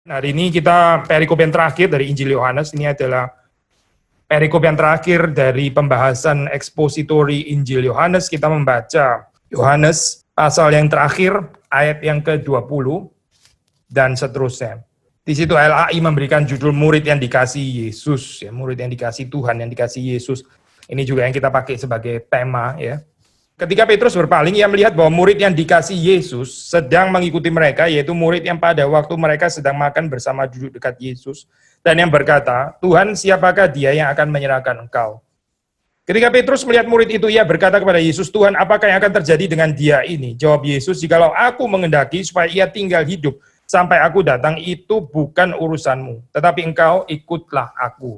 Hari ini kita perikop yang terakhir dari Injil Yohanes. Ini adalah perikop yang terakhir dari pembahasan ekspositori Injil Yohanes. Kita membaca Yohanes pasal yang terakhir, ayat yang ke-20, dan seterusnya. Di situ LAI memberikan judul murid yang dikasihi Yesus, ya, murid yang dikasihi Tuhan, yang dikasihi Yesus. Ini juga yang kita pakai sebagai tema, ya. Ketika Petrus berpaling, ia melihat bahwa murid yang dikasihi Yesus sedang mengikuti mereka, yaitu murid yang pada waktu mereka sedang makan bersama duduk dekat Yesus, dan yang berkata, "Tuhan, siapakah dia yang akan menyerahkan engkau?" Ketika Petrus melihat murid itu, ia berkata kepada Yesus, "Tuhan, apakah yang akan terjadi dengan dia ini?" Jawab Yesus, "Jikalau aku mengendaki supaya ia tinggal hidup sampai aku datang, itu bukan urusanmu, tetapi engkau ikutlah aku."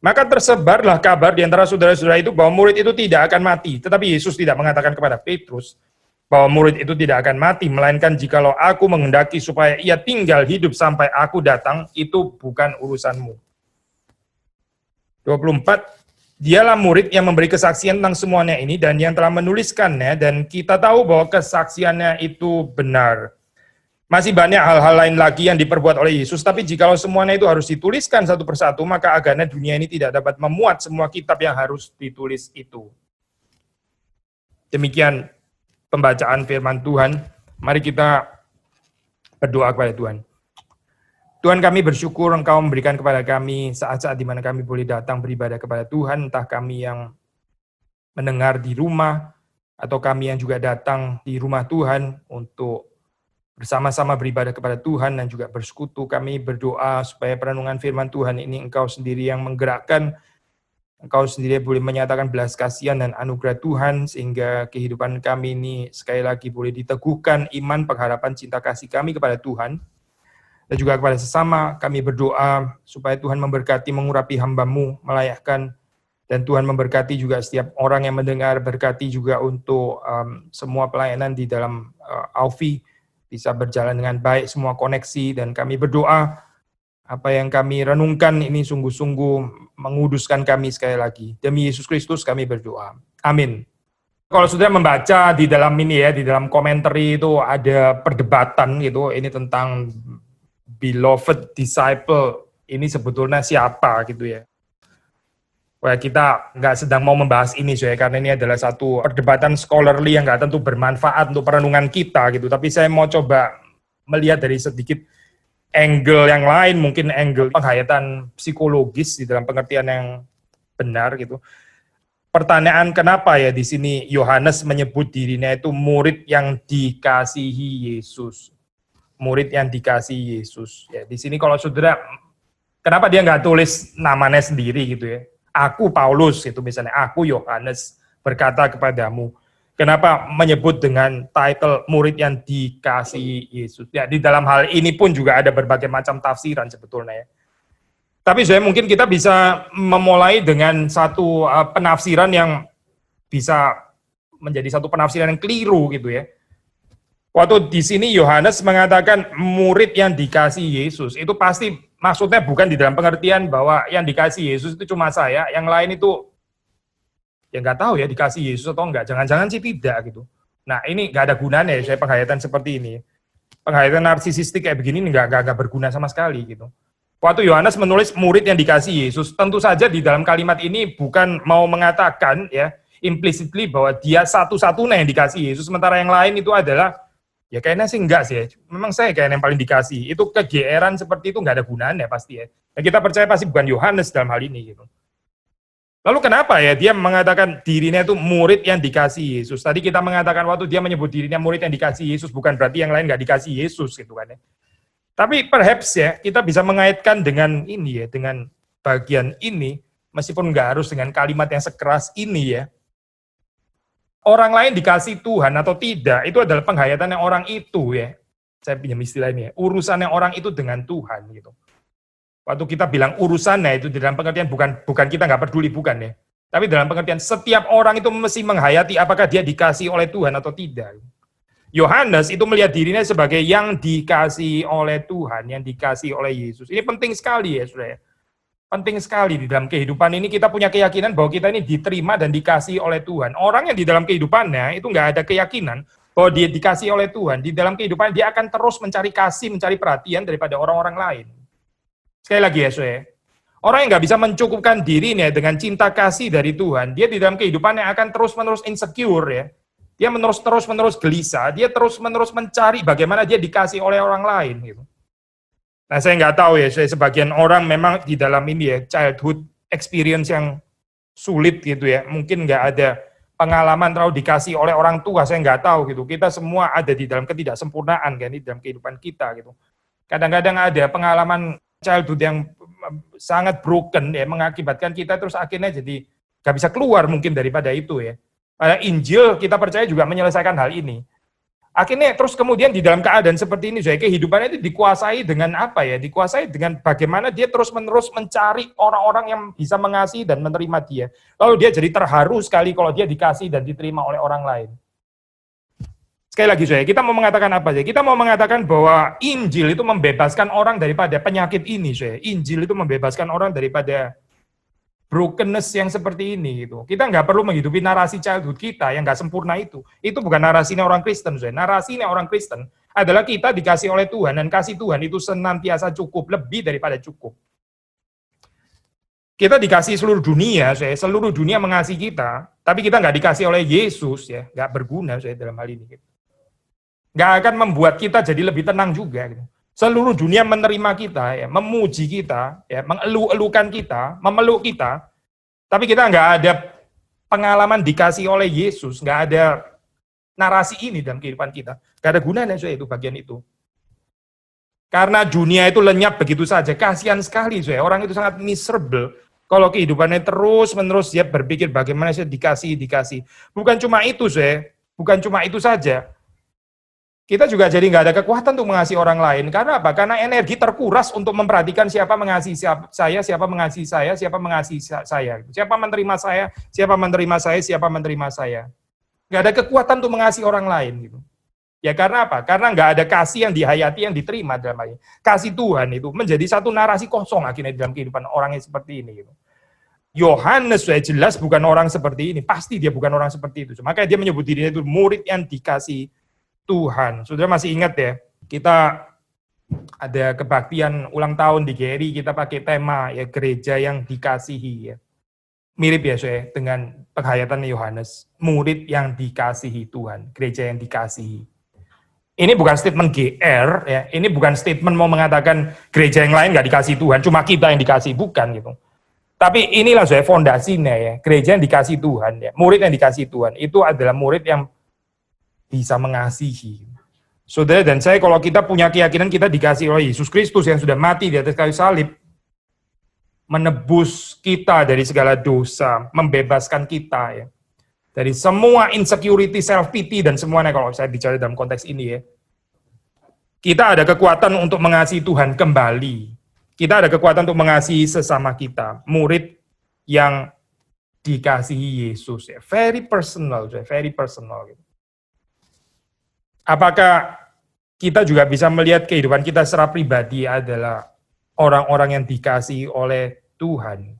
Maka tersebarlah kabar di antara saudara-saudara itu bahwa murid itu tidak akan mati. Tetapi Yesus tidak mengatakan kepada Petrus bahwa murid itu tidak akan mati, melainkan jikalau aku menghendaki supaya ia tinggal hidup sampai aku datang, itu bukan urusanmu. 24, dialah murid yang memberi kesaksian tentang semuanya ini dan yang telah menuliskannya, dan kita tahu bahwa kesaksiannya itu benar. Masih banyak hal-hal lain lagi yang diperbuat oleh Yesus, tapi jikalau semuanya itu harus dituliskan satu persatu, maka agaknya dunia ini tidak dapat memuat semua kitab yang harus ditulis itu. Demikian pembacaan firman Tuhan. Mari kita berdoa kepada Tuhan. Tuhan, kami bersyukur Engkau memberikan kepada kami saat-saat di mana kami boleh datang beribadah kepada Tuhan, entah kami yang mendengar di rumah, atau kami yang juga datang di rumah Tuhan untuk bersama-sama beribadah kepada Tuhan dan juga bersekutu. Kami berdoa supaya perenungan firman Tuhan ini Engkau sendiri yang menggerakkan, Engkau sendiri boleh menyatakan belas kasihan dan anugerah Tuhan, sehingga kehidupan kami ini sekali lagi boleh diteguhkan iman, pengharapan, cinta kasih kami kepada Tuhan, dan juga kepada sesama. Kami berdoa supaya Tuhan memberkati, mengurapi hamba-Mu, melayakkan, dan Tuhan memberkati juga setiap orang yang mendengar, berkati juga untuk semua pelayanan di dalam Aufi, bisa berjalan dengan baik semua koneksi, dan kami berdoa apa yang kami renungkan ini sungguh-sungguh menguduskan kami sekali lagi. Demi Yesus Kristus kami berdoa. Amin. Kalau sudah membaca di dalam ini ya, di dalam komentar itu ada perdebatan gitu, ini tentang beloved disciple, ini sebetulnya siapa gitu ya. Wah, kita nggak sedang mau membahas ini, soalnya karena ini adalah satu perdebatan scholarly yang nggak tentu bermanfaat untuk perenungan kita gitu. Tapi saya mau coba melihat dari sedikit angle yang lain, mungkin angle penghayatan psikologis di dalam pengertian yang benar gitu. Pertanyaan kenapa ya di sini Yohanes menyebut dirinya itu murid yang dikasihi Yesus, murid yang dikasihi Yesus. Ya di sini kalau saudara, kenapa dia nggak tulis namanya sendiri gitu ya? Aku Paulus, itu misalnya, aku Yohanes berkata kepadamu. Kenapa menyebut dengan title murid yang dikasihi Yesus? Ya, di dalam hal ini pun juga ada berbagai macam tafsiran sebetulnya ya. Tapi saya mungkin kita bisa memulai dengan satu penafsiran yang bisa menjadi satu penafsiran yang keliru gitu ya. Waktu di sini Yohanes mengatakan murid yang dikasihi Yesus, itu pasti maksudnya bukan di dalam pengertian bahwa yang dikasihi Yesus itu cuma saya, yang lain itu ya nggak tahu ya dikasih Yesus atau enggak, jangan-jangan sih tidak gitu. Nah ini nggak ada gunanya ya saya penghayatan seperti ini. Penghayatan narsisistik kayak begini nggak berguna sama sekali gitu. Waktu Yohanes menulis murid yang dikasihi Yesus, tentu saja di dalam kalimat ini bukan mau mengatakan ya implicitly bahwa dia satu-satunya yang dikasihi Yesus, sementara yang lain itu adalah ya kayaknya sih enggak sih ya. Memang saya kayaknya yang paling dikasih. Itu kegeeran seperti itu nggak ada gunanya pasti ya. Dan kita percaya pasti bukan Yohanes dalam hal ini gitu. Lalu kenapa ya dia mengatakan dirinya itu murid yang dikasih Yesus? Tadi kita mengatakan waktu dia menyebut dirinya murid yang dikasih Yesus, bukan berarti yang lain nggak dikasih Yesus gitu kan ya. Tapi perhaps ya kita bisa mengaitkan dengan ini ya, dengan bagian ini, meskipun nggak harus dengan kalimat yang sekeras ini ya. Orang lain dikasih Tuhan atau tidak, itu adalah penghayatannya orang itu ya. Saya pinjam istilah ini ya, urusannya orang itu dengan Tuhan gitu. Waktu kita bilang urusannya itu di dalam pengertian bukan kita nggak peduli, bukan ya. Tapi dalam pengertian setiap orang itu mesti menghayati apakah dia dikasih oleh Tuhan atau tidak. Yohanes itu melihat dirinya sebagai yang dikasih oleh Tuhan, yang dikasih oleh Yesus. Ini penting sekali ya saudara. Penting sekali di dalam kehidupan ini kita punya keyakinan bahwa kita ini diterima dan dikasih oleh Tuhan. Orang yang di dalam kehidupannya itu nggak ada keyakinan bahwa dia dikasih oleh Tuhan, di dalam kehidupan dia akan terus mencari kasih, mencari perhatian daripada orang-orang lain. Sekali lagi ya, saudara. Orang yang nggak bisa mencukupkan diri nih dengan cinta kasih dari Tuhan, dia di dalam kehidupannya akan terus-menerus insecure ya. Dia terus-menerus gelisah, dia terus-menerus mencari bagaimana dia dikasih oleh orang lain gitu. Nah, saya nggak tahu ya, sebagian orang memang di dalam ini ya, childhood experience yang sulit gitu ya. Mungkin nggak ada pengalaman terlalu dikasih oleh orang tua, saya nggak tahu gitu. Kita semua ada di dalam ketidaksempurnaan kan, di dalam kehidupan kita gitu. Kadang-kadang ada pengalaman childhood yang sangat broken ya, mengakibatkan kita terus akhirnya jadi nggak bisa keluar mungkin daripada itu ya. Pada Injil kita percaya juga menyelesaikan hal ini. Akhirnya terus kemudian di dalam keadaan seperti ini, kehidupannya itu dikuasai dengan apa ya? Dikuasai dengan bagaimana dia terus-menerus mencari orang-orang yang bisa mengasihi dan menerima dia. Lalu dia jadi terharu sekali kalau dia dikasih dan diterima oleh orang lain. Sekali lagi kita mau mengatakan apa sih? Kita mau mengatakan bahwa Injil itu membebaskan orang daripada penyakit ini, Injil itu membebaskan orang daripada brokenness yang seperti ini gitu. Kita nggak perlu menghidupi narasi childhood kita yang nggak sempurna itu. Itu bukan narasinya orang Kristen, narasinya orang Kristen adalah kita dikasih oleh Tuhan dan kasih Tuhan itu senantiasa cukup, lebih daripada cukup. Kita dikasih seluruh dunia, seluruh dunia mengasihi kita, tapi kita nggak dikasih oleh Yesus ya, nggak berguna dalam hal ini. Gitu. Nggak akan membuat kita jadi lebih tenang juga. Gitu. Seluruh dunia menerima kita, ya, memuji kita, ya, mengeluh-elukan kita, memeluk kita, tapi kita nggak ada pengalaman dikasih oleh Yesus, nggak ada narasi ini dalam kehidupan kita. Nggak ada gunanya itu bagian itu. Karena dunia itu lenyap begitu saja, kasihan sekali orang itu sangat miserable. Kalau kehidupannya terus-menerus dia berpikir bagaimana saya dikasih. Bukan cuma itu bukan cuma itu saja. Kita juga jadi nggak ada kekuatan untuk mengasihi orang lain. Karena apa? Karena energi terkuras untuk memperhatikan siapa mengasihi saya, siapa mengasihi saya, siapa mengasihi saya. Siapa menerima saya, siapa menerima saya, siapa menerima saya. Nggak ada kekuatan untuk mengasihi orang lain. Gitu. Ya karena apa? Karena nggak ada kasih yang dihayati, yang diterima dalam hal ini. Kasih Tuhan itu menjadi satu narasi kosong akhirnya dalam kehidupan orang yang seperti ini. Gitu. Yohanes sudah jelas bukan orang seperti ini. Pasti dia bukan orang seperti itu. Makanya dia menyebut dirinya itu murid yang dikasih Tuhan. Saudara masih ingat ya, kita ada kebaktian ulang tahun di GRI, kita pakai tema ya gereja yang dikasihi ya. Mirip ya dengan penghayatan Yohanes, murid yang dikasihi Tuhan, gereja yang dikasihi. Ini bukan statement GR ya, ini bukan statement mau mengatakan gereja yang lain nggak dikasihi Tuhan, cuma kita yang dikasihi, bukan gitu. Tapi inilah fondasinya ya, gereja yang dikasihi Tuhan ya, murid yang dikasihi Tuhan, itu adalah murid yang bisa mengasihi. Saudara dan saya, kalau kita punya keyakinan kita dikasih oleh Yesus Kristus yang sudah mati di atas kayu salib, menebus kita dari segala dosa, membebaskan kita ya dari semua insecurity, self pity dan semuanya kalau saya bicara dalam konteks ini ya. Kita ada kekuatan untuk mengasihi Tuhan kembali. Kita ada kekuatan untuk mengasihi sesama kita, murid yang dikasihi Yesus ya. Very personal, very personal gitu. Apakah kita juga bisa melihat kehidupan kita secara pribadi adalah orang-orang yang dikasihi oleh Tuhan?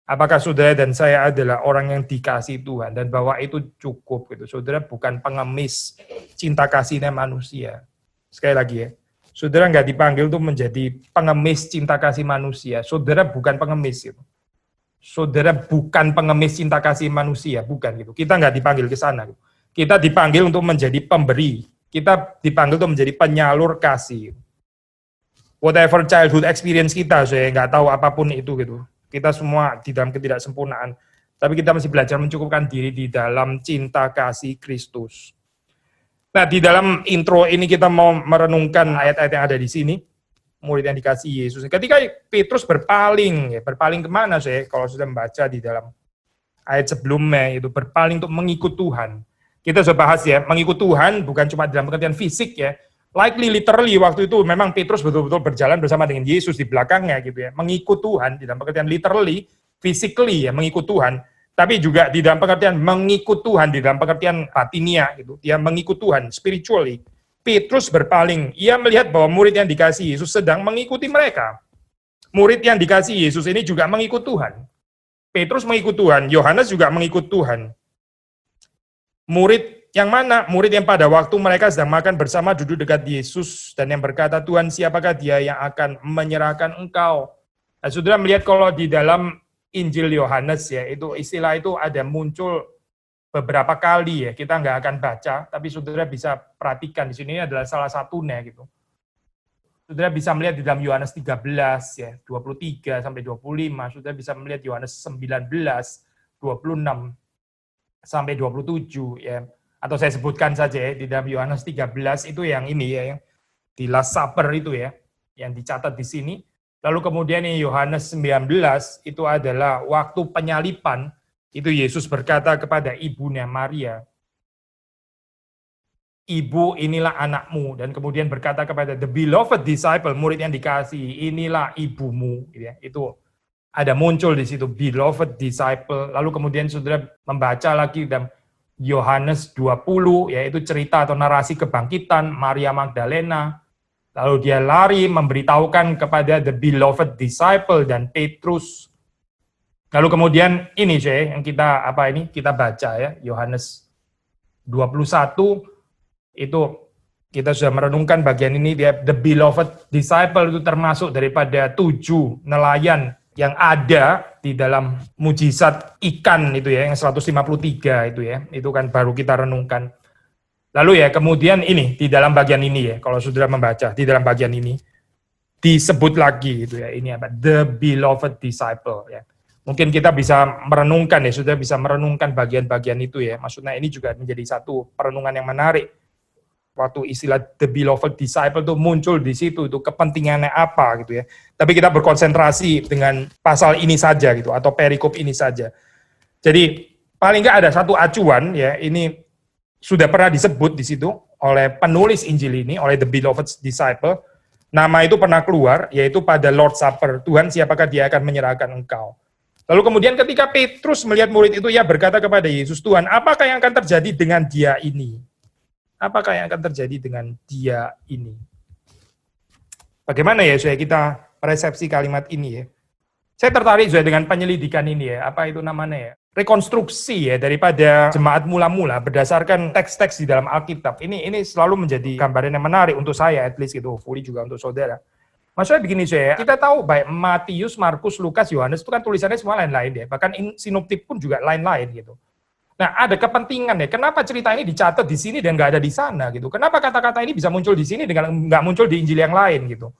Apakah saudara dan saya adalah orang yang dikasihi Tuhan dan bahwa itu cukup gitu? Saudara bukan pengemis cinta kasihnya manusia. Sekali lagi ya, saudara nggak dipanggil untuk menjadi pengemis cinta kasih manusia. Saudara bukan pengemis gitu. Saudara bukan pengemis cinta kasih manusia, bukan gitu. Kita nggak dipanggil ke sana. Gitu. Kita dipanggil untuk menjadi pemberi. Kita dipanggil untuk menjadi penyalur kasih. Whatever childhood experience kita, saya nggak tahu apapun itu gitu. Kita semua di dalam ketidaksempurnaan. Tapi kita mesti belajar mencukupkan diri di dalam cinta kasih Kristus. Nah, di dalam intro ini kita mau merenungkan ayat-ayat yang ada di sini. Murid yang dikasih Yesus. Ketika Petrus berpaling, ya, berpaling kemana saya? Kalau sudah membaca di dalam ayat sebelumnya, itu berpaling untuk mengikut Tuhan. Kita sudah bahas ya, mengikut Tuhan bukan cuma dalam pengertian fisik ya. Likely, literally, waktu itu memang Petrus betul-betul berjalan bersama dengan Yesus di belakangnya gitu ya. Mengikut Tuhan, di dalam pengertian literally, physically ya, mengikut Tuhan. Tapi juga di dalam pengertian mengikut Tuhan, di dalam pengertian batinia gitu. Dia mengikut Tuhan, spiritually. Petrus berpaling, ia melihat bahwa murid yang dikasihi Yesus sedang mengikuti mereka. Murid yang dikasihi Yesus ini juga mengikut Tuhan. Petrus mengikut Tuhan, Yohanes juga mengikut Tuhan. Murid yang mana? Murid yang pada waktu mereka sedang makan bersama duduk dekat Yesus dan yang berkata, Tuhan, siapakah dia yang akan menyerahkan engkau? Nah, saudara melihat kalau di dalam Injil Yohanes ya, itu istilah itu ada muncul beberapa kali ya. Kita nggak akan baca, tapi saudara bisa perhatikan di sini adalah salah satunya gitu. Saudara bisa melihat di dalam Yohanes 13 ya, 23 sampai 25, saudara bisa melihat Yohanes 19, 26 sampai 27 ya. Atau saya sebutkan saja ya, di dalam Yohanes 13 itu yang ini ya, yang di Last Supper itu ya, yang dicatat di sini. Lalu kemudian ini Yohanes 19 itu adalah waktu penyalipan, itu Yesus berkata kepada ibunya Maria, Ibu, inilah anakmu, dan kemudian berkata kepada the beloved disciple, murid yang dikasihi, inilah ibumu, gitu ya. Itu ada muncul di situ beloved disciple. Lalu kemudian saudara membaca lagi dalam Yohanes 20, yaitu cerita atau narasi kebangkitan Maria Magdalena. Lalu dia lari memberitahukan kepada the beloved disciple dan Petrus. Lalu kemudian ini yang kita baca ya, Yohanes 21 itu kita sudah merenungkan bagian ini, dia the beloved disciple itu termasuk daripada 7 nelayan yang ada di dalam mujizat ikan itu ya, yang 153 itu ya, itu kan baru kita renungkan. Lalu ya kemudian ini di dalam bagian ini ya, kalau saudara membaca di dalam bagian ini disebut lagi itu ya, ini apa? The beloved disciple ya. Mungkin kita bisa merenungkan ya, saudara bisa merenungkan bagian-bagian itu ya. Maksudnya ini juga menjadi satu perenungan yang menarik. Waktu istilah the beloved disciple itu muncul di situ, itu kepentingannya apa gitu ya. Tapi kita berkonsentrasi dengan pasal ini saja gitu, atau perikop ini saja. Jadi paling nggak ada satu acuan ya, ini sudah pernah disebut di situ oleh penulis Injil ini, oleh the beloved disciple. Nama itu pernah keluar, yaitu pada Lord Supper. Tuhan, siapakah dia akan menyerahkan engkau? Lalu kemudian ketika Petrus melihat murid itu, ia berkata kepada Yesus, Tuhan, apakah yang akan terjadi dengan dia ini? Apakah yang akan terjadi dengan dia ini? Bagaimana ya, supaya kita persepsi kalimat ini ya? Saya tertarik juga dengan penyelidikan ini ya, apa itu namanya ya? Rekonstruksi ya daripada jemaat mula-mula berdasarkan teks-teks di dalam Alkitab. Ini selalu menjadi gambaran yang menarik untuk saya, at least gitu, hopefully juga untuk saudara. Maksudnya begini saya, kita tahu baik Matius, Markus, Lukas, Yohanes itu kan tulisannya semua lain-lain ya, bahkan sinoptik pun juga lain-lain gitu. Nah, ada kepentingan ya, kenapa cerita ini dicatat di sini dan nggak ada di sana gitu? Kenapa kata-kata ini bisa muncul di sini dengan nggak muncul di Injil yang lain gitu?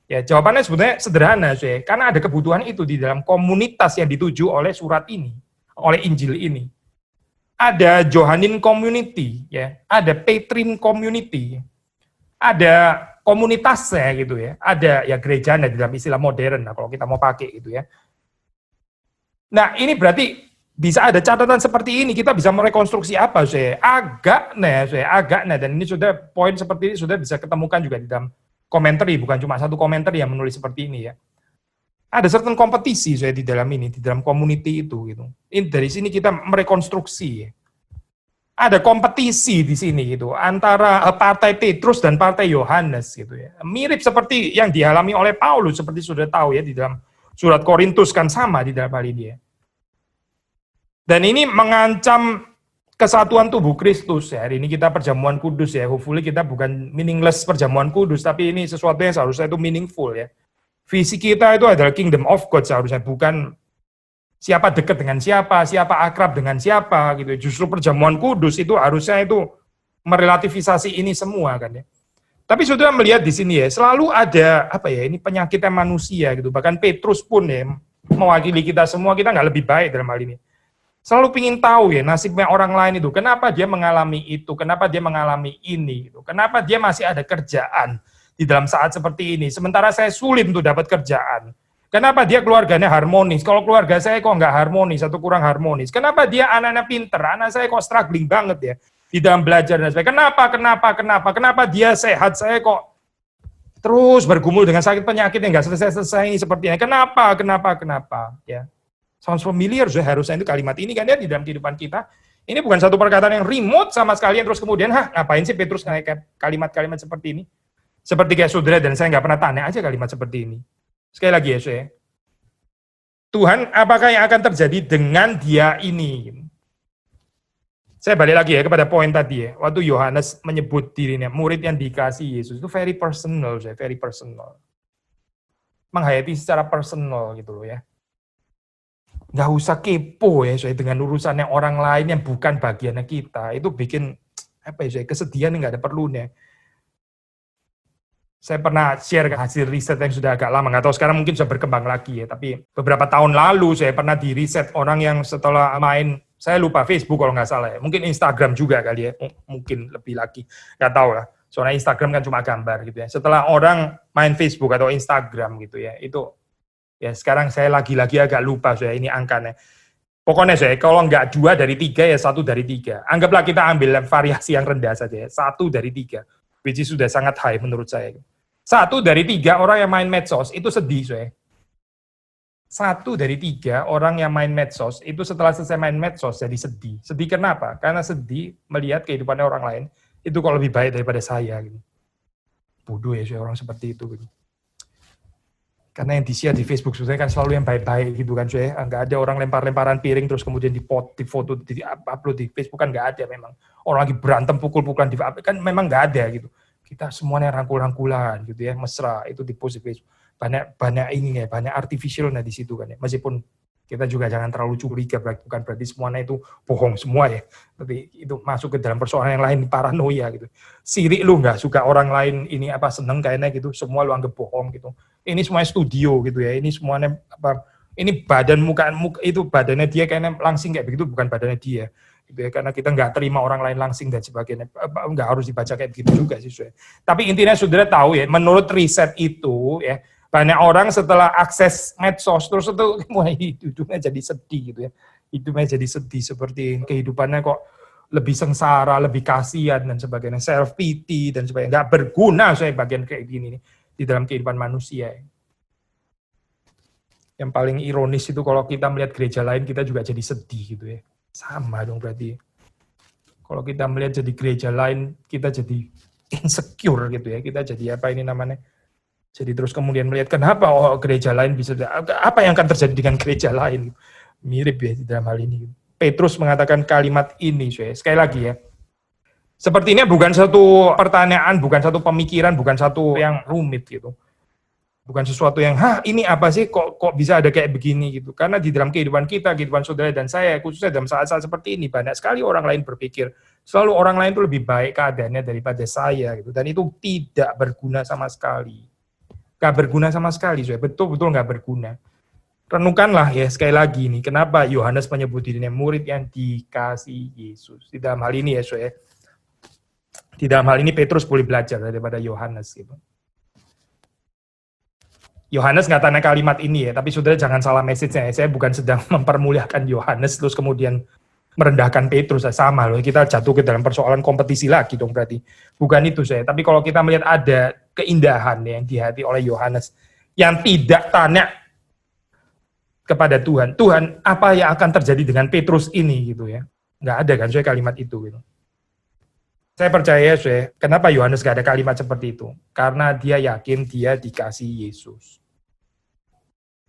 Ya, jawabannya sebenarnya sederhana, saya. Karena ada kebutuhan itu di dalam komunitas yang dituju oleh surat ini, oleh Injil ini. Ada Johannine community, ya, ada Petrine community, ada komunitasnya gitu ya, ada ya gerejanya di dalam istilah modern, nah, kalau kita mau pakai gitu ya. Nah, ini berarti bisa ada catatan seperti ini, kita bisa merekonstruksi apa, saya? Agaknya, dan ini sudah poin seperti ini sudah bisa ketemukan juga di dalam komentari, bukan cuma satu komentari yang menulis seperti ini ya. Ada certain kompetisi saya di dalam ini, di dalam community itu gitu. Ini dari sini kita merekonstruksi. Ya. Ada kompetisi di sini gitu antara partai Petrus dan partai Yohanes gitu ya. Mirip seperti yang dialami oleh Paulus seperti sudah tahu ya di dalam surat Korintus kan sama di dalam hal ini ya. Dan ini mengancam kesatuan tubuh Kristus ya. Hari ini kita perjamuan kudus ya. Hopefully kita bukan meaningless perjamuan kudus, tapi ini sesuatu yang seharusnya itu meaningful ya. Visi kita itu adalah kingdom of God seharusnya, bukan siapa dekat dengan siapa, siapa akrab dengan siapa gitu. Justru perjamuan kudus itu harusnya itu merelativisasi ini semua kan ya. Tapi saudara melihat di sini ya, selalu ada apa ya, ini penyakitnya manusia gitu. Bahkan Petrus pun ya mewakili kita semua, kita nggak lebih baik dalam hal ini. Selalu ingin tahu ya nasibnya orang lain itu, kenapa dia mengalami itu, kenapa dia mengalami ini, gitu. Kenapa dia masih ada kerjaan di dalam saat seperti ini, sementara saya sulit untuk dapat kerjaan. Kenapa dia keluarganya harmonis, kalau keluarga saya kok nggak harmonis atau kurang harmonis. Kenapa dia anaknya pinter, anak saya kok struggling banget ya di dalam belajar dan sebagainya. Kenapa dia sehat, saya kok terus bergumul dengan sakit penyakit yang nggak selesai-selesai seperti ini. Kenapa ya. Sounds familiar, harusnya itu kalimat ini kan ya di dalam kehidupan kita. Ini bukan satu perkataan yang remote sama sekali, terus kemudian, ngapain sih Petrus kayak kalimat-kalimat seperti ini? Seperti kayak saudara dan saya nggak pernah tanya aja kalimat seperti ini. Sekali lagi ya, saya. Tuhan, apakah yang akan terjadi dengan dia ini? Saya balik lagi ya kepada poin tadi ya. Waktu Yohanes menyebut dirinya murid yang dikasihi Yesus, itu very personal, very personal. Menghayati secara personal gitu loh ya. Nggak usah kepo ya dengan urusannya orang lain yang bukan bagiannya kita. Itu bikin kesedihan yang nggak ada perlunya. Saya pernah share hasil riset yang sudah agak lama, nggak tahu sekarang mungkin sudah berkembang lagi ya, tapi beberapa tahun lalu saya pernah di riset orang yang setelah main, saya lupa Facebook kalau nggak salah ya, mungkin Instagram juga kali ya, mungkin lebih lagi, nggak tahu lah, soalnya Instagram kan cuma gambar gitu ya. Setelah orang main Facebook atau Instagram gitu ya, itu ya sekarang saya lagi-lagi agak lupa saya ini angkanya. Pokoknya saya kalau nggak 2 dari 3 ya 1 dari 3. Anggaplah kita ambil variasi yang rendah saja ya, 1 dari 3, which is sudah sangat high menurut saya. 1 dari 3 orang yang main medsos itu sedih, saya. 1 dari 3 orang yang main medsos itu setelah selesai main medsos jadi sedih. Sedih kenapa? Karena sedih melihat kehidupannya orang lain itu kok lebih baik daripada saya. Gitu. Bodoh ya saya orang seperti itu. Gitu. Karena yang di-share di Facebook sebenarnya kan selalu yang baik-baik gitu kan, saya. Nggak ada orang lempar-lemparan piring terus kemudian di-foto, di-upload di Facebook kan nggak ada memang. Orang lagi berantem pukul-pukulan di kan memang nggak ada gitu. Kita semuanya rangkul-rangkulan gitu ya, mesra, itu di post di Facebook. Banyak ini ya, banyak artificialnya di situ kan ya. Meskipun kita juga jangan terlalu curiga, bukan berarti semuanya itu bohong semua ya. Tapi itu masuk ke dalam persoalan yang lain, paranoia gitu. Sirik lu nggak suka orang lain ini seneng kayaknya gitu, semua lu anggap bohong gitu. Ini semuanya studio gitu ya, ini semuanya ini badan muka itu badannya dia kayaknya langsing kayak begitu, bukan badannya dia. Gitu ya, karena kita nggak terima orang lain langsing dan sebagainya, nggak harus dibaca kayak begitu juga sih. Tapi intinya saudara tahu ya, menurut riset itu ya, banyak orang setelah akses medsos terus itu mulai hidupnya jadi sedih gitu ya, hidupnya jadi sedih seperti kehidupannya kok lebih sengsara, lebih kasihan dan sebagainya, self pity dan sebagainya, nggak berguna saya bagian kayak gini nih di dalam kehidupan manusia. Yang paling ironis itu kalau kita melihat gereja lain kita juga jadi sedih gitu ya. Sama dong berarti. Kalau kita melihat jadi gereja lain, kita jadi insecure gitu ya. Kita jadi apa ini namanya? Jadi terus kemudian melihat kenapa gereja lain bisa, apa yang akan terjadi dengan gereja lain? Mirip ya di dalam hal ini. Petrus mengatakan kalimat ini, sekali lagi ya. Sepertinya bukan satu pertanyaan, bukan satu pemikiran, bukan satu yang rumit gitu. Bukan sesuatu yang, ini apa sih, kok bisa ada kayak begini gitu. Karena di dalam kehidupan kita, kehidupan saudara dan saya, khususnya dalam saat-saat seperti ini, banyak sekali orang lain berpikir, selalu orang lain itu lebih baik keadaannya daripada saya gitu. Dan itu tidak berguna sama sekali. Gak berguna sama sekali, betul-betul gak berguna. Renungkanlah ya sekali lagi nih, kenapa Yohanes menyebut dirinya murid yang dikasihi Yesus. Di dalam hal ini ya, di dalam hal ini Petrus boleh belajar daripada Yohanes gitu. Yohanes nggak tanya kalimat ini ya, tapi saudara jangan salah message-nya. Saya bukan sedang mempermuliakan Yohanes terus kemudian merendahkan Petrus, sama loh. Kita jatuh ke dalam persoalan kompetisi lagi dong berarti. Bukan itu saya. Tapi kalau kita melihat ada keindahan yang dihati oleh Yohanes yang tidak tanya kepada Tuhan, Tuhan apa yang akan terjadi dengan Petrus ini gitu ya. Nggak ada kan saya kalimat itu gitu. Saya percaya, kenapa Yohanes gak ada kalimat seperti itu? Karena dia yakin dia dikasihi Yesus.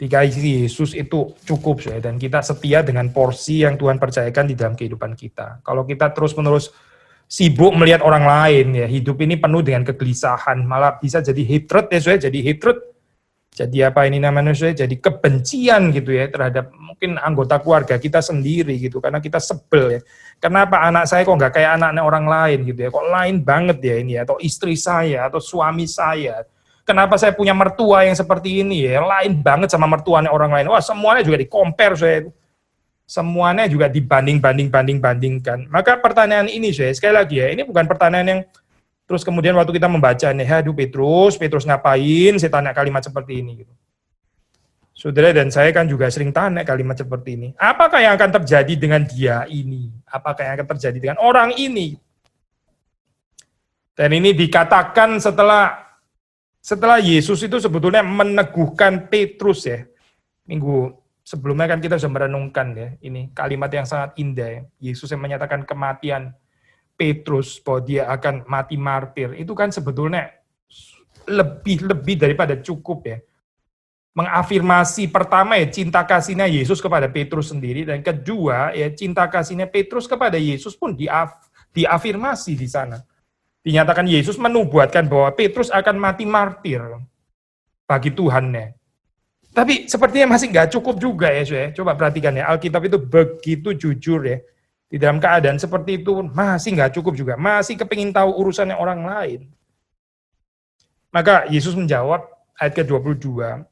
Dikasihi Yesus itu cukup, dan kita setia dengan porsi yang Tuhan percayakan di dalam kehidupan kita. Kalau kita terus-menerus sibuk melihat orang lain, ya hidup ini penuh dengan kegelisahan, malah bisa jadi hatred ya, jadi hatred. Jadi apa ini namanya, jadi kebencian gitu ya terhadap mungkin anggota keluarga kita sendiri gitu, karena kita sebel ya. Kenapa anak saya kok nggak kayak anaknya orang lain gitu ya, kok lain banget ya ini, atau istri saya, atau suami saya. Kenapa saya punya mertua yang seperti ini ya, lain banget sama mertuanya orang lain. Wah semuanya juga di-compare saya. Semuanya juga dibandingkan. Maka pertanyaan ini sekali lagi ya, ini bukan pertanyaan yang terus kemudian waktu kita membaca nih, aduh Petrus ngapain, saya tanya kalimat seperti ini. Gitu. Saudara dan saya kan juga sering tanya kalimat seperti ini. Apakah yang akan terjadi dengan dia ini? Apakah yang akan terjadi dengan orang ini? Dan ini dikatakan setelah Yesus itu sebetulnya meneguhkan Petrus ya. Minggu sebelumnya kan kita sudah merenungkan ya, ini kalimat yang sangat indah ya. Yesus yang menyatakan kematian Petrus bahwa dia akan mati martir, itu kan sebetulnya lebih daripada cukup ya. mengafirmasi pertama ya cinta kasihnya Yesus kepada Petrus sendiri, dan kedua ya cinta kasihnya Petrus kepada Yesus pun diafirmasi di sana. Dinyatakan Yesus menubuatkan bahwa Petrus akan mati martir bagi Tuhannya. Tapi sepertinya masih nggak cukup juga ya, saudara. Coba perhatikan ya, Alkitab itu begitu jujur ya. Di dalam keadaan seperti itu masih nggak cukup juga, masih kepingin tahu urusannya orang lain. Maka Yesus menjawab ayat ke-22,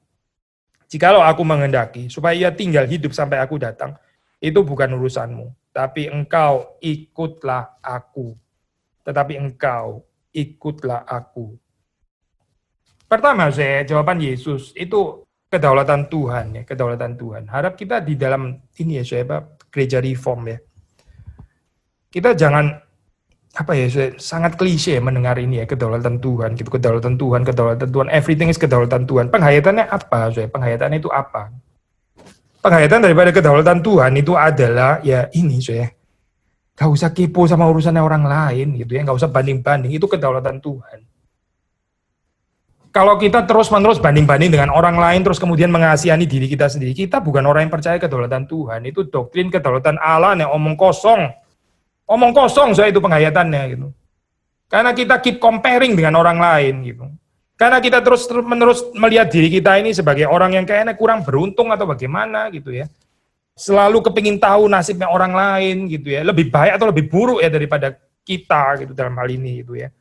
"Jikalau aku menghendaki supaya ia tinggal hidup sampai aku datang, itu bukan urusanmu, tapi engkau ikutlah aku." Tetapi engkau ikutlah aku. Pertama, jawaban Yesus itu kedaulatan Tuhan ya, kedaulatan Tuhan. Harap kita di dalam ini ya, gereja reform ya. Kita jangan sangat klise mendengar ini ya, kedaulatan Tuhan, gitu, kedaulatan Tuhan, everything is kedaulatan Tuhan. Penghayatannya apa, Penghayatannya itu apa? Penghayatan daripada kedaulatan Tuhan itu adalah ya ini, gak usah kepo sama urusannya orang lain gitu ya, gak usah banding-banding, itu kedaulatan Tuhan. Kalau kita terus-menerus banding-banding dengan orang lain, terus kemudian mengasihani diri kita sendiri, kita bukan orang yang percaya kedaulatan Tuhan. Itu doktrin kedaulatan Allah yang omong kosong. Omong kosong, itu penghayatannya gitu. Karena kita keep comparing dengan orang lain gitu. Karena kita terus-menerus melihat diri kita ini sebagai orang yang kayaknya kurang beruntung atau bagaimana gitu ya. Selalu kepingin tahu nasibnya orang lain gitu ya. Lebih baik atau lebih buruk ya daripada kita gitu dalam hal ini gitu ya.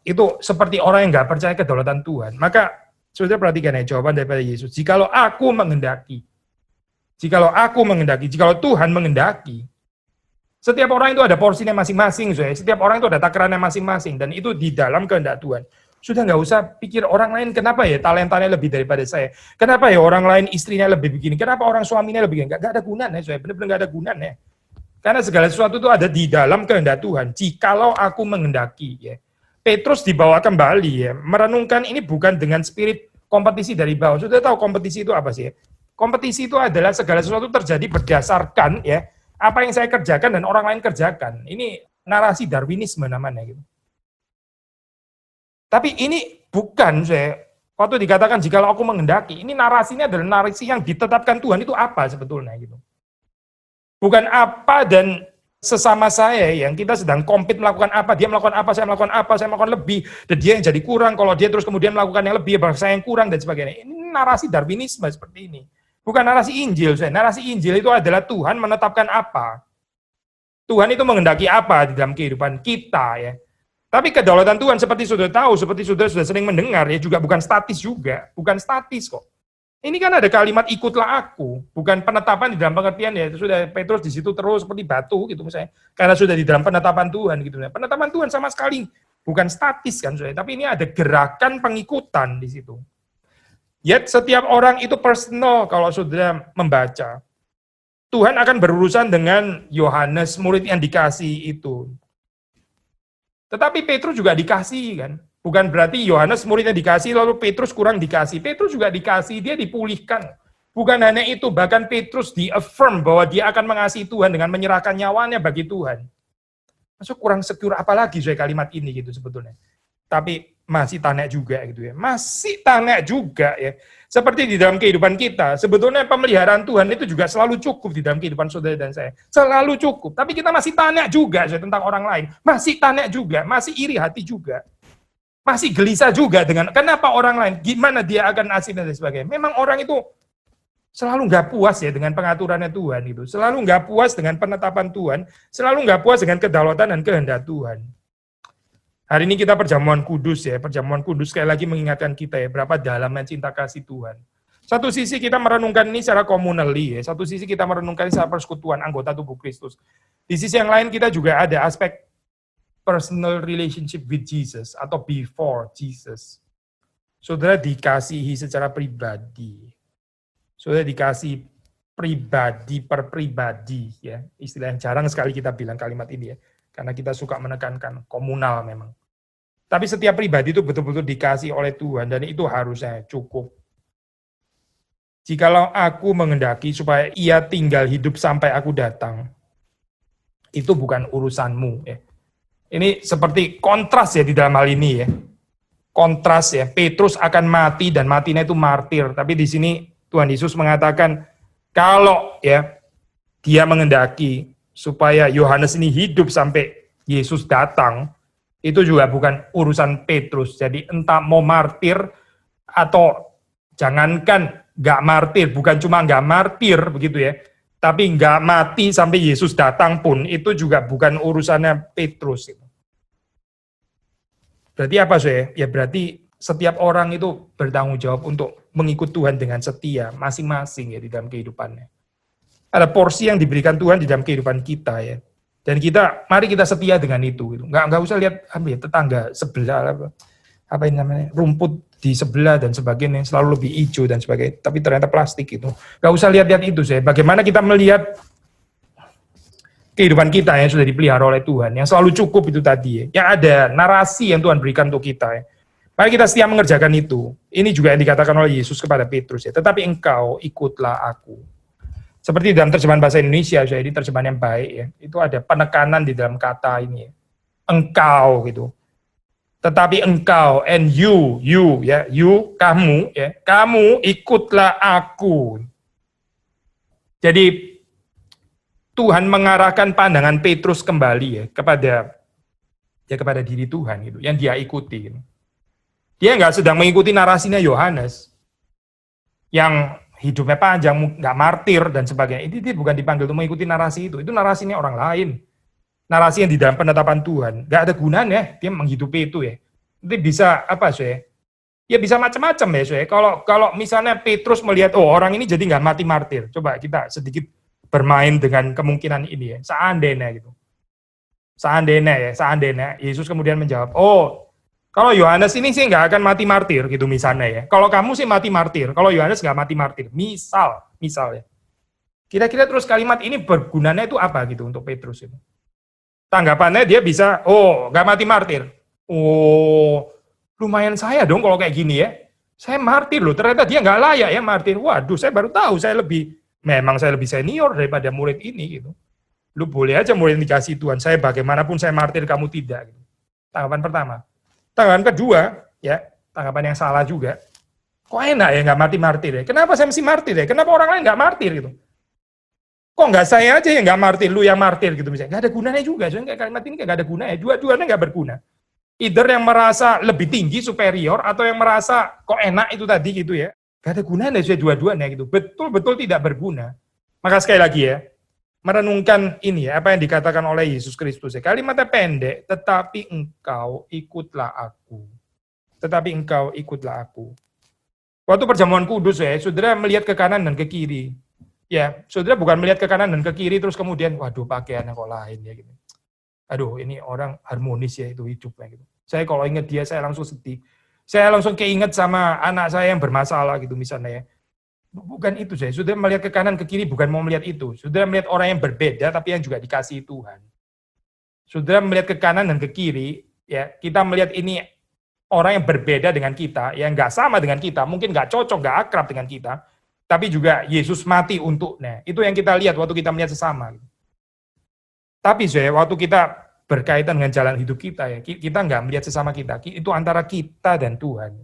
Itu seperti orang yang nggak percaya kedaulatan Tuhan. Maka saudara perhatikan ya jawaban daripada Yesus. Jikalau Tuhan menghendaki, setiap orang itu ada porsinya masing-masing, setiap orang itu ada takarannya masing-masing, dan itu di dalam kehendak Tuhan. Sudah nggak usah pikir orang lain, kenapa ya talentanya lebih daripada saya, kenapa ya orang lain istrinya lebih begini, kenapa orang suaminya lebih begini, nggak ada gunanya, benar-benar nggak ada gunanya. Karena segala sesuatu itu ada di dalam kehendak Tuhan. Jikalau aku menghendaki, ya. Petrus dibawa kembali ya, merenungkan ini bukan dengan spirit kompetisi dari bawah. Sudah tahu kompetisi itu apa sih? Kompetisi itu adalah segala sesuatu terjadi berdasarkan ya apa yang saya kerjakan dan orang lain kerjakan. Ini narasi Darwinisme namanya gitu. Tapi ini bukan waktu dikatakan jikalau aku menghendaki, ini narasinya adalah narasi yang ditetapkan Tuhan itu apa sebetulnya gitu. Bukan apa dan sesama saya yang kita sedang compete melakukan apa, dia melakukan apa, saya melakukan lebih, dan dia yang jadi kurang, kalau dia terus kemudian melakukan yang lebih, saya yang kurang, dan sebagainya. Ini narasi Darwinisme seperti ini. Bukan narasi Injil, narasi Injil itu adalah Tuhan menetapkan apa. Tuhan itu menghendaki apa di dalam kehidupan kita ya. Tapi kedaulatan Tuhan seperti sudah tahu, seperti sudah sering mendengar ya, juga bukan statis juga, bukan statis kok. Ini kan ada kalimat ikutlah aku, bukan penetapan di dalam pengertian ya, sudah Petrus di situ terus seperti batu gitu misalnya, karena sudah di dalam penetapan Tuhan gitu. Penetapan Tuhan sama sekali bukan statis kan, tapi ini ada gerakan pengikutan di situ. Yet setiap orang itu personal kalau sudah membaca. Tuhan akan berurusan dengan Yohanes, murid yang dikasih itu. Tetapi Petrus juga dikasih kan. Bukan berarti Yohanes muridnya dikasih, lalu Petrus kurang dikasih. Petrus juga dikasih, dia dipulihkan. Bukan hanya itu, bahkan Petrus di-affirm bahwa dia akan mengasihi Tuhan dengan menyerahkan nyawanya bagi Tuhan. Masuk kurang secure apalagi kalimat ini gitu sebetulnya. Tapi masih tanya juga gitu ya. Masih tanya juga ya. Seperti di dalam kehidupan kita, sebetulnya pemeliharaan Tuhan itu juga selalu cukup di dalam kehidupan saudara dan saya. Selalu cukup. Tapi kita masih tanya juga tentang orang lain. Masih tanya juga, masih iri hati juga. Masih gelisah juga dengan kenapa orang lain, gimana dia akan asing dan sebagainya. Memang orang itu selalu nggak puas ya dengan pengaturannya Tuhan itu. Selalu nggak puas dengan penetapan Tuhan. Selalu nggak puas dengan kedaulatan dan kehendak Tuhan. Hari ini kita perjamuan kudus ya. Perjamuan kudus sekali lagi mengingatkan kita ya berapa dalamnya cinta kasih Tuhan. Satu sisi kita merenungkan ini secara communally ya. Satu sisi kita merenungkan secara persekutuan anggota tubuh Kristus. Di sisi yang lain kita juga ada aspek personal relationship with Jesus atau before Jesus. Saudara dikasihi secara pribadi. Saudara dikasih pribadi per pribadi ya. Istilah yang jarang sekali kita bilang kalimat ini ya. Karena kita suka menekankan komunal memang. Tapi setiap pribadi itu betul-betul dikasih oleh Tuhan dan itu harusnya cukup. Jikalau aku menghendaki supaya ia tinggal hidup sampai aku datang, itu bukan urusanmu ya. Ini seperti kontras ya di dalam hal ini ya. kontras ya. Petrus akan mati dan matinya itu martir. Tapi di sini Tuhan Yesus mengatakan kalau ya dia mengendaki supaya Yohanes ini hidup sampai Yesus datang, itu juga bukan urusan Petrus. Jadi entah mau martir atau jangankan nggak martir, bukan cuma nggak martir begitu ya, tapi nggak mati sampai Yesus datang pun itu juga bukan urusannya Petrus. Berarti apa sih? Ya berarti setiap orang itu bertanggung jawab untuk mengikut Tuhan dengan setia masing-masing ya di dalam kehidupannya. Ada porsi yang diberikan Tuhan di dalam kehidupan kita ya. Dan mari kita setia dengan itu. Nggak usah lihat tetangga sebelah apa ini namanya rumput di sebelah dan sebagainya selalu lebih hijau dan sebagainya. Tapi ternyata plastik itu. Nggak usah lihat itu saya. Bagaimana kita melihat kehidupan kita yang sudah dipelihara oleh Tuhan, yang selalu cukup itu tadi ya. Yang ada narasi yang Tuhan berikan untuk kita ya. Mari kita setia mengerjakan itu. Ini juga yang dikatakan oleh Yesus kepada Petrus ya. Tetapi engkau ikutlah aku. Seperti dalam terjemahan bahasa Indonesia, jadi terjemahan yang baik ya. Itu ada penekanan di dalam kata ini ya. Engkau gitu. Tetapi engkau, and you ya, you, kamu ya. Kamu ikutlah aku. Jadi Tuhan mengarahkan pandangan Petrus kembali ya kepada diri Tuhan gitu, yang dia ikuti. Gitu. Dia nggak sedang mengikuti narasinya Yohanes yang hidupnya panjang, nggak martir dan sebagainya. Dia bukan dipanggil untuk mengikuti narasi itu narasinya orang lain. Narasi yang di dalam penetapan Tuhan, nggak ada gunanya dia menghidupi itu ya. Itu bisa apa sih? Ya bisa macam-macam ya sih. Kalau misalnya Petrus melihat orang ini jadi nggak mati martir, coba kita sedikit bermain dengan kemungkinan ini ya. Seandainya gitu. Seandainya Yesus kemudian menjawab, kalau Yohanes ini sih nggak akan mati martir gitu misalnya ya. Kalau kamu sih mati martir, kalau Yohanes nggak mati martir. Misal ya. Kira-kira terus kalimat ini bergunanya itu apa gitu untuk Petrus itu? Tanggapannya dia bisa, nggak mati martir. Lumayan saya dong kalau kayak gini ya. Saya martir loh, ternyata dia nggak layak ya martir. Waduh, saya baru tahu memang saya lebih senior daripada murid ini gitu. Lu boleh aja murid dikasih Tuhan, saya bagaimanapun saya martir, kamu tidak. Gitu. Tanggapan pertama. Tanggapan kedua, ya tanggapan yang salah juga. Kok enak ya nggak mati martir ya? Kenapa saya mesti martir ya? Kenapa orang lain nggak martir gitu? Kok nggak saya aja yang nggak martir, lu yang martir gitu misalnya? Nggak ada gunanya juga, soalnya kalimat ini nggak ada gunanya. Dua-duanya nggak berguna. Either yang merasa lebih tinggi, superior, atau yang merasa kok enak itu tadi gitu ya. Nggak ada gunanya dua-duanya gitu. Betul-betul tidak berguna. Maka sekali lagi ya, merenungkan ini ya, apa yang dikatakan oleh Yesus Kristus ya. Kalimatnya pendek, tetapi engkau ikutlah aku. Tetapi engkau ikutlah aku. Waktu perjamuan kudus ya, saudara melihat ke kanan dan ke kiri. Ya, saudara bukan melihat ke kanan dan ke kiri terus kemudian, waduh pakaiannya kok lain ya gitu. Aduh, ini orang harmonis ya itu hidupnya gitu. Saya kalau ingat dia, saya langsung sedih. Saya langsung keinget sama anak saya yang bermasalah gitu misalnya ya. Bukan itu saya. Saudara melihat ke kanan ke kiri bukan mau melihat itu. Saudara melihat orang yang berbeda tapi yang juga dikasihi Tuhan. Saudara melihat ke kanan dan ke kiri, ya kita melihat ini orang yang berbeda dengan kita, yang nggak sama dengan kita, mungkin nggak cocok, nggak akrab dengan kita, tapi juga Yesus mati untuknya. Itu yang kita lihat waktu kita melihat sesama. Tapi saya waktu kita berkaitan dengan jalan hidup kita ya, kita nggak melihat sesama kita. Itu antara kita dan Tuhan.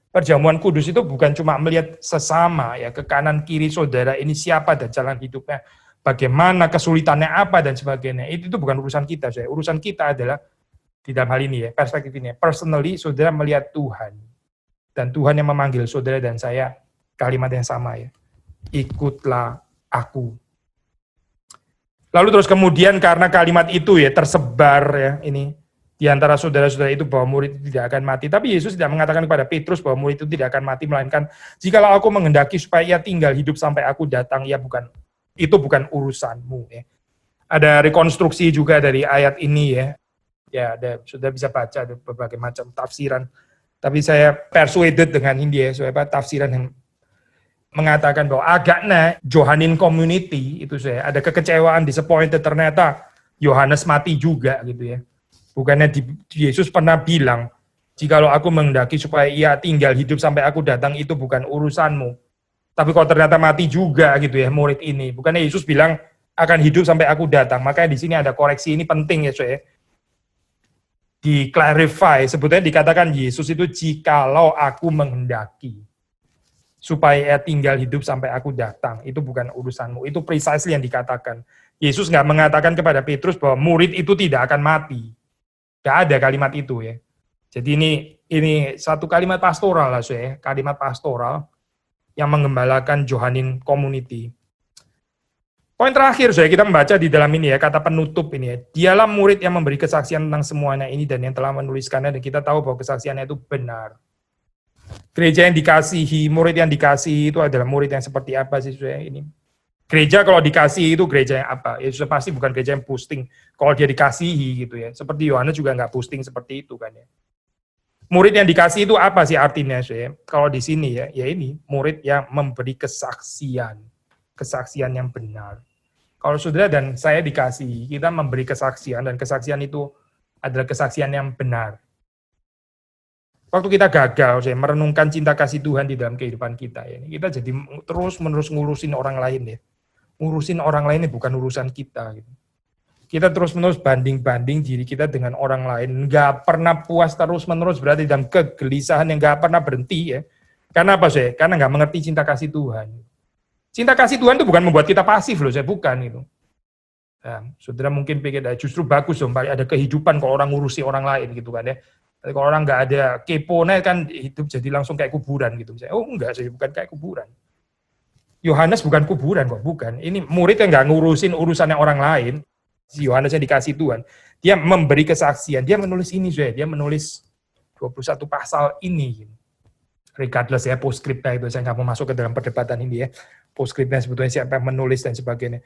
Perjamuan kudus itu bukan cuma melihat sesama ya ke kanan kiri saudara ini siapa dan jalan hidupnya, bagaimana kesulitannya apa dan sebagainya. Itu bukan urusan kita, saya. Urusan kita adalah di dalam hal ini ya, perspektif ini. Personally saudara melihat Tuhan dan Tuhan yang memanggil saudara dan saya kalimat yang sama ya. Ikutlah aku. Lalu terus kemudian karena kalimat itu ya tersebar ya ini di antara saudara-saudara itu bahwa murid itu tidak akan mati. Tapi Yesus tidak mengatakan kepada Petrus bahwa murid itu tidak akan mati, melainkan jikalau aku menghendaki supaya ia tinggal hidup sampai aku datang, itu bukan urusanmu. Ya. Ada rekonstruksi juga dari ayat ini ya. Ya, sudah bisa baca ada berbagai macam tafsiran. Tapi saya persuaded dengan ini ya, tafsiran yang mengatakan bahwa agaknya Johannine community itu saya ada kekecewaan, disappointed ternyata Yohanes mati juga gitu ya. Bukannya Yesus pernah bilang, jikalau aku menghendaki supaya ia tinggal hidup sampai aku datang, itu bukan urusanmu. Tapi kalau ternyata mati juga gitu ya murid ini. Bukannya Yesus bilang akan hidup sampai aku datang. Makanya di sini ada koreksi, ini penting ya soalnya. di-clarify, sebetulnya dikatakan Yesus itu jikalau aku menghendaki supaya tinggal hidup sampai aku datang, itu bukan urusanmu. Itu precisely yang dikatakan. Yesus nggak mengatakan kepada Petrus bahwa murid itu tidak akan mati. Nggak ada kalimat itu ya. Jadi ini satu kalimat pastoral lah saya, kalimat pastoral yang menggembalakan Johannine Community. Poin terakhir saya kita membaca di dalam ini ya, kata penutup ini ya. Dialah murid yang memberi kesaksian tentang semuanya ini dan yang telah menuliskannya, dan kita tahu bahwa kesaksiannya itu benar. Gereja yang dikasihi, murid yang dikasihi itu adalah murid yang seperti apa sih saya ini? Gereja kalau dikasihi itu gereja yang apa? Ya sudah pasti bukan gereja yang posting kalau dia dikasihi gitu ya. Seperti Yohanes juga nggak posting seperti itu kan ya. Murid yang dikasihi itu apa sih artinya saya? Kalau di sini ya ini murid yang memberi kesaksian yang benar. Kalau saudara dan saya dikasihi, kita memberi kesaksian, dan kesaksian itu adalah kesaksian yang benar. Waktu kita gagal, saya merenungkan cinta kasih Tuhan di dalam kehidupan kita, ya, kita jadi terus-menerus ngurusin orang lain ya. Ngurusin orang lain ini bukan urusan kita. Gitu. Kita terus-menerus banding-banding diri kita dengan orang lain, nggak pernah puas terus-menerus berada dalam kegelisahan yang nggak pernah berhenti ya. Karena apa sih? Karena nggak mengerti cinta kasih Tuhan. Cinta kasih Tuhan itu bukan membuat kita pasif loh, saya bukan itu. Nah, saudara mungkin pikir justru bagus dong, ada kehidupan kalau orang ngurusi orang lain gitu kan ya. Tapi kalau orang nggak ada kepo-nya kan hidup jadi langsung kayak kuburan gitu. Oh enggak, saya bukan kayak kuburan. Yohanes bukan kuburan kok, bukan. Ini murid yang nggak ngurusin urusannya orang lain. Si Yohanes yang dikasih Tuhan, dia memberi kesaksian, dia menulis ini dia menulis 21 pasal ini. Regardless ya postscriptnya itu, saya nggak mau masuk ke dalam perdebatan ini ya. Postscriptnya sebetulnya siapa yang menulis dan sebagainya.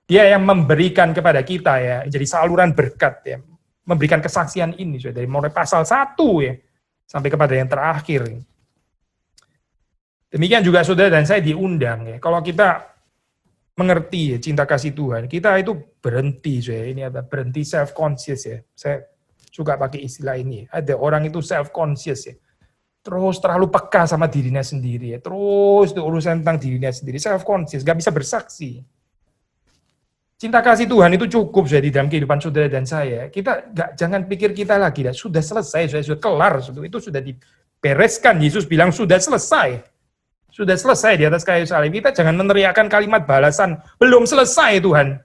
Dia yang memberikan kepada kita ya, jadi saluran berkat ya. Memberikan kesaksian ini dari mulai pasal 1 ya sampai kepada yang terakhir. Demikian juga saudara dan saya diundang ya. Kalau kita mengerti ya, cinta kasih Tuhan, kita itu berhenti ini ada berhenti self conscious ya. Saya suka pakai istilah ini. Ada orang itu self conscious ya. Terus terlalu peka sama dirinya sendiri ya. Terus itu urusan tentang dirinya sendiri, self conscious, gak bisa bersaksi. Cinta kasih Tuhan itu cukup di dalam kehidupan saudara dan saya. Kita jangan pikir kita lagi, sudah selesai, sudah kelar, itu sudah dibereskan. Yesus bilang sudah selesai. Sudah selesai di atas kayu salib. Kita jangan meneriakkan kalimat balasan, belum selesai Tuhan.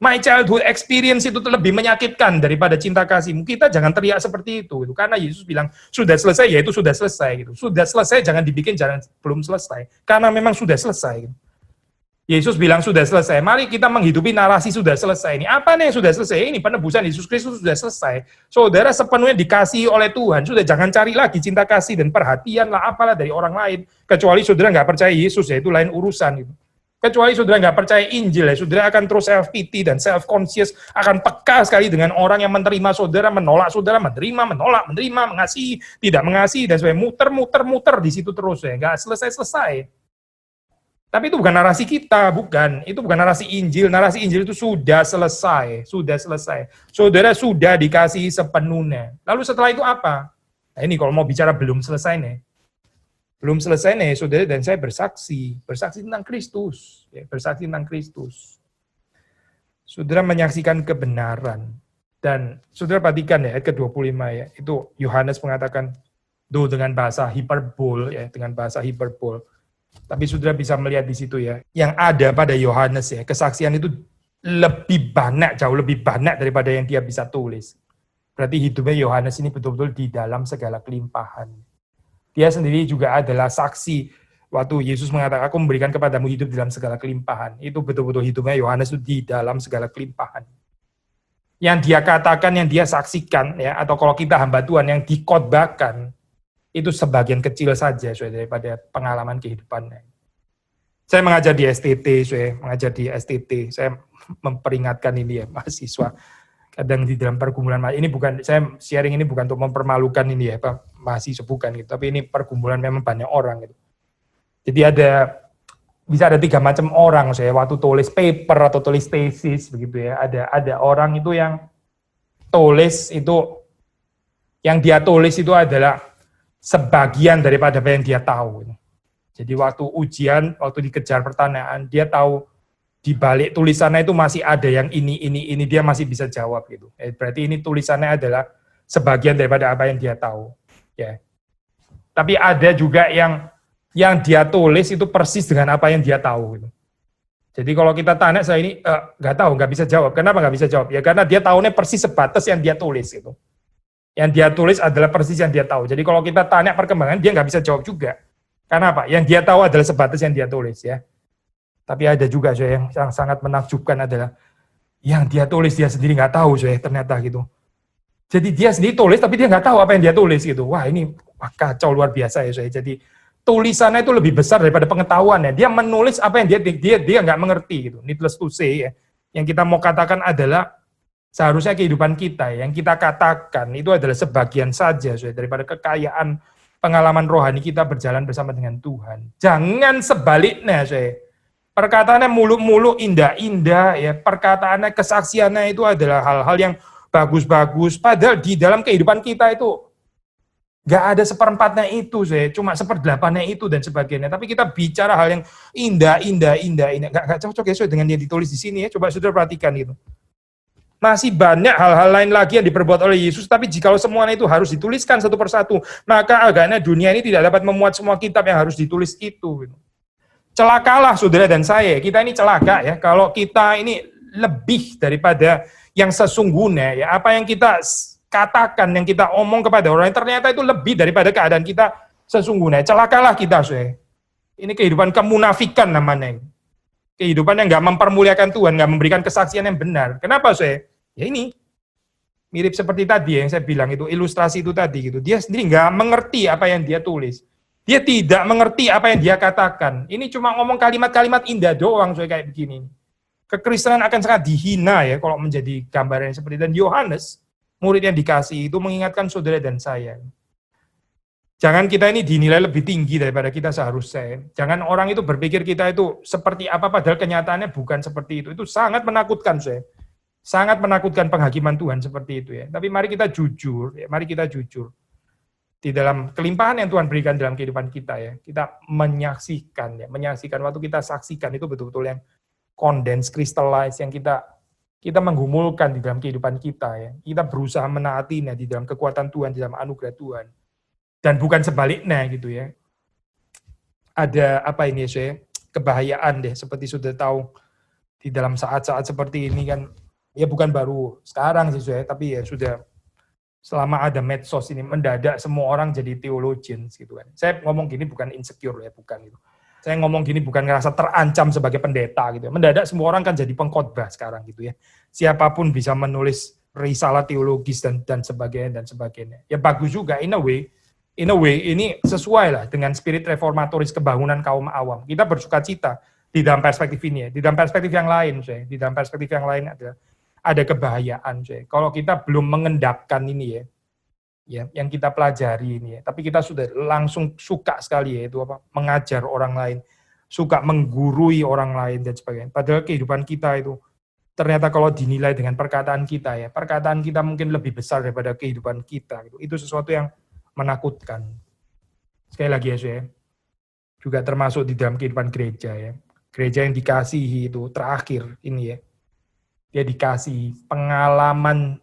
My childhood experience itu lebih menyakitkan daripada cinta kasih-Mu. Kita jangan teriak seperti itu. Karena Yesus bilang sudah selesai, ya itu sudah selesai. Gitu. Sudah selesai, jangan dibikin jangan belum selesai. Karena memang sudah selesai. Gitu. Yesus bilang sudah selesai. Mari kita menghidupi narasi sudah selesai. Ini apa nih yang sudah selesai? Ini penebusan Yesus Kristus sudah selesai. Saudara sepenuhnya dikasihi oleh Tuhan. Sudah jangan cari lagi cinta kasih dan perhatian lah apalah dari orang lain. Kecuali saudara nggak percaya Yesus ya itu lain urusan. Gitu. Kecuali saudara nggak percaya Injil ya, saudara akan terus self-pity dan self-conscious, akan peka sekali dengan orang yang menerima saudara, menolak saudara, menerima, menolak, menerima, mengasihi, tidak mengasihi, dan sebagainya. Muter di situ terus ya, nggak selesai-selesai. Tapi itu bukan narasi kita, bukan. Itu bukan narasi Injil. Narasi Injil itu sudah selesai. Sudah selesai. Saudara sudah dikasihi sepenuhnya. Lalu setelah itu apa? Nah ini kalau mau bicara belum selesai nih. Belum selesai nih, saudara dan saya bersaksi. Bersaksi tentang Kristus. Ya, bersaksi tentang Kristus. Saudara menyaksikan kebenaran. Dan saudara perhatikan ya, ayat ke-25 ya. Itu Yohanes mengatakan, dengan bahasa hiperbol, ya, dengan bahasa hiperbol. Tapi saudara bisa melihat di situ ya, yang ada pada Yohanes ya, kesaksian itu lebih banyak, jauh lebih banyak daripada yang dia bisa tulis. Berarti hidupnya Yohanes ini betul-betul di dalam segala kelimpahan. Dia sendiri juga adalah saksi waktu Yesus mengatakan, aku memberikan kepadamu hidup dalam segala kelimpahan. Itu betul-betul hidupnya Yohanes itu di dalam segala kelimpahan. Yang dia katakan, yang dia saksikan, ya, atau kalau kita hamba Tuhan yang dikhotbahkan, itu sebagian kecil saja daripada pengalaman kehidupannya. Saya mengajar di STT, saya memperingatkan ini ya mahasiswa. Kadang di dalam pergumulan, ini bukan, saya sharing ini bukan untuk mempermalukan ini ya, mahasiswa bukan gitu, tapi ini pergumulan memang banyak orang gitu. Jadi bisa ada 3 macam orang waktu tulis paper atau tulis tesis begitu ya. Ada orang itu yang tulis itu, yang dia tulis itu adalah sebagian daripada apa yang dia tahu. Jadi waktu ujian, waktu dikejar pertanyaan, dia tahu di balik tulisannya itu masih ada yang ini dia masih bisa jawab gitu. Berarti ini tulisannya adalah sebagian daripada apa yang dia tahu. Ya. Tapi ada juga yang dia tulis itu persis dengan apa yang dia tahu. Gitu. Jadi kalau kita tanya saya ini nggak tahu, nggak bisa jawab. Kenapa nggak bisa jawab? Ya karena dia tahunya persis sebatas yang dia tulis itu. Yang dia tulis adalah persis yang dia tahu. Jadi kalau kita tanya perkembangan, dia nggak bisa jawab juga. Karena apa? Yang dia tahu adalah sebatas yang dia tulis ya. Tapi ada juga yang sangat menakjubkan adalah yang dia tulis dia sendiri nggak tahu ternyata gitu. Jadi dia sendiri tulis tapi dia nggak tahu apa yang dia tulis gitu. Wah ini kacau luar biasa ya. Jadi tulisannya itu lebih besar daripada pengetahuannya. Dia menulis apa yang dia nggak mengerti gitu. Needless to say ya. Yang kita mau katakan adalah seharusnya kehidupan kita yang kita katakan itu adalah sebagian saja daripada kekayaan pengalaman rohani kita berjalan bersama dengan Tuhan. Jangan sebaliknya perkataannya muluk-muluk indah-indah ya. Perkataannya kesaksiannya itu adalah hal-hal yang bagus-bagus, padahal di dalam kehidupan kita itu nggak ada seperempatnya itu, cuma seperdelapannya itu dan sebagainya. Tapi kita bicara hal yang indah, nggak cocok ya dengan yang ditulis di sini ya. Coba saudara perhatikan itu. Masih banyak hal-hal lain lagi yang diperbuat oleh Yesus, tapi jikalau semuanya itu harus dituliskan satu persatu, maka agaknya dunia ini tidak dapat memuat semua kitab yang harus ditulis itu. Celakalah saudara dan saya, kita ini celaka ya, kalau kita ini lebih daripada yang sesungguhnya ya, apa yang kita katakan, yang kita omong kepada orang ternyata itu lebih daripada keadaan kita sesungguhnya. Celakalah kita, Ini kehidupan kemunafikan namanya. Kehidupan yang nggak mempermuliakan Tuhan, nggak memberikan kesaksian yang benar. Kenapa, Ya ini mirip seperti tadi yang saya bilang itu, ilustrasi itu tadi gitu. Dia sendiri nggak mengerti apa yang dia tulis. Dia tidak mengerti apa yang dia katakan. Ini cuma ngomong kalimat-kalimat indah doang, kayak begini. Kekristenan akan sangat dihina ya kalau menjadi gambaran seperti itu. Dan Yohanes, murid yang dikasih itu mengingatkan saudara dan saya. Jangan kita ini dinilai lebih tinggi daripada kita seharusnya. Jangan orang itu berpikir kita itu seperti apa, padahal kenyataannya bukan seperti itu. Itu sangat menakutkan, sangat menakutkan penghakiman Tuhan seperti itu ya. Tapi mari kita jujur, ya. Mari kita jujur. Di dalam kelimpahan yang Tuhan berikan dalam kehidupan kita ya, kita menyaksikan waktu kita saksikan itu betul-betul yang condensed, crystallized yang kita menggumulkan di dalam kehidupan kita ya. Kita berusaha menaatinya di dalam kekuatan Tuhan, di dalam anugerah Tuhan. Dan bukan sebaliknya gitu ya. Ada apa ini kebahayaan deh, seperti sudah tahu di dalam saat-saat seperti ini kan, ya bukan baru sekarang sih tapi ya sudah selama ada medsos ini mendadak semua orang jadi theologian gitu kan. Saya ngomong gini bukan insecure ya, bukan gitu. Saya ngomong gini bukan ngerasa terancam sebagai pendeta gitu ya. Mendadak semua orang kan jadi pengkhotbah sekarang gitu ya. Siapapun bisa menulis risalah teologis dan sebagainya. Ya bagus juga in a way ini sesuai lah dengan spirit reformatoris kebangunan kaum awam. Kita bersukacita di dalam perspektif ini ya. Di dalam perspektif yang lain, ada kebahayaan. Kalau kita belum mengendapkan ini ya, yang kita pelajari ini ya, tapi kita sudah langsung suka sekali ya, itu mengajar orang lain, suka menggurui orang lain dan sebagainya. Padahal kehidupan kita itu ternyata kalau dinilai dengan perkataan kita ya, perkataan kita mungkin lebih besar daripada kehidupan kita. Itu sesuatu yang menakutkan. Sekali lagi ya, juga termasuk di dalam kehidupan gereja ya. Gereja yang dikasihi itu terakhir ini ya, dia dikasih pengalaman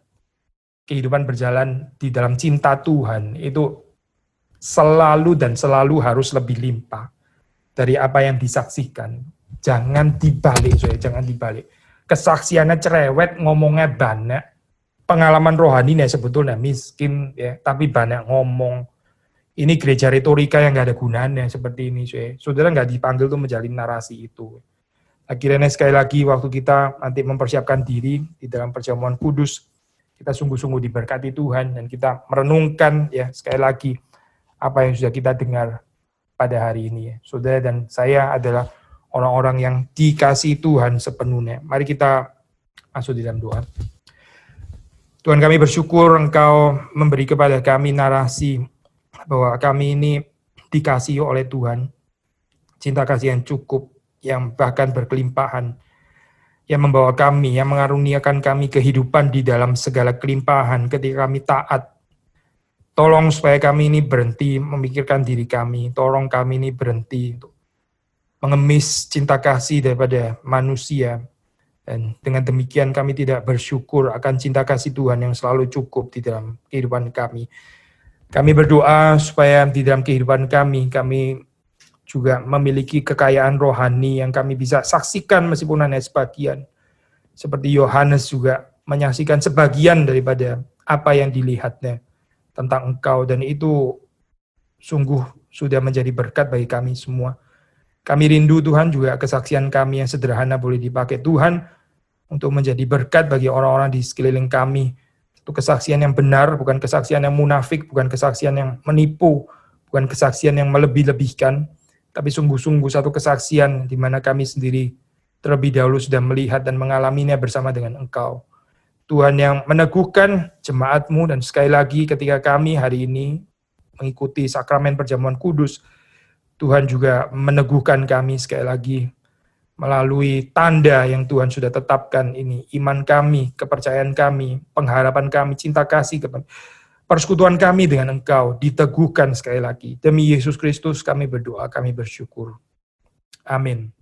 kehidupan berjalan di dalam cinta Tuhan itu selalu harus lebih limpah dari apa yang disaksikan. Jangan dibalik, jangan dibalik. Kesaksiannya cerewet, ngomongnya banyak. Pengalaman rohaninya sebetulnya miskin, ya, tapi banyak ngomong. Ini gereja retorika yang nggak ada gunanya seperti ini. Saudara nggak dipanggil tuh menjalin narasi itu. Akhirnya sekali lagi waktu kita nanti mempersiapkan diri di dalam perjamuan kudus, kita sungguh-sungguh diberkati Tuhan dan kita merenungkan ya sekali lagi apa yang sudah kita dengar pada hari ini ya. Saudara dan saya adalah orang-orang yang dikasihi Tuhan sepenuhnya. Mari kita masuk di dalam doa. Tuhan, kami bersyukur Engkau memberi kepada kami narasi bahwa kami ini dikasihi oleh Tuhan. Cinta kasih yang cukup, yang bahkan berkelimpahan, yang membawa kami, yang mengaruniakan kami kehidupan di dalam segala kelimpahan ketika kami taat. Tolong supaya kami ini berhenti memikirkan diri kami, tolong kami ini berhenti untuk mengemis cinta kasih daripada manusia, Dan dengan demikian kami tidak bersyukur akan cinta kasih Tuhan yang selalu cukup di dalam kehidupan kami. Kami berdoa supaya di dalam kehidupan kami juga memiliki kekayaan rohani yang kami bisa saksikan meskipun hanya sebagian. Seperti Yohanes juga menyaksikan sebagian daripada apa yang dilihatnya tentang Engkau, dan itu sungguh sudah menjadi berkat bagi kami semua. Kami rindu Tuhan juga kesaksian kami yang sederhana boleh dipakai Tuhan untuk menjadi berkat bagi orang-orang di sekeliling kami. Itu kesaksian yang benar, bukan kesaksian yang munafik, bukan kesaksian yang menipu, bukan kesaksian yang melebih-lebihkan, tapi sungguh-sungguh satu kesaksian di mana kami sendiri terlebih dahulu sudah melihat dan mengalaminya bersama dengan Engkau. Tuhan yang meneguhkan jemaat-Mu, dan sekali lagi ketika kami hari ini mengikuti sakramen perjamuan kudus, Tuhan juga meneguhkan kami sekali lagi melalui tanda yang Tuhan sudah tetapkan ini, iman kami, kepercayaan kami, pengharapan kami, cinta kasih, persekutuan kami dengan Engkau diteguhkan sekali lagi. Demi Yesus Kristus kami berdoa, kami bersyukur. Amin.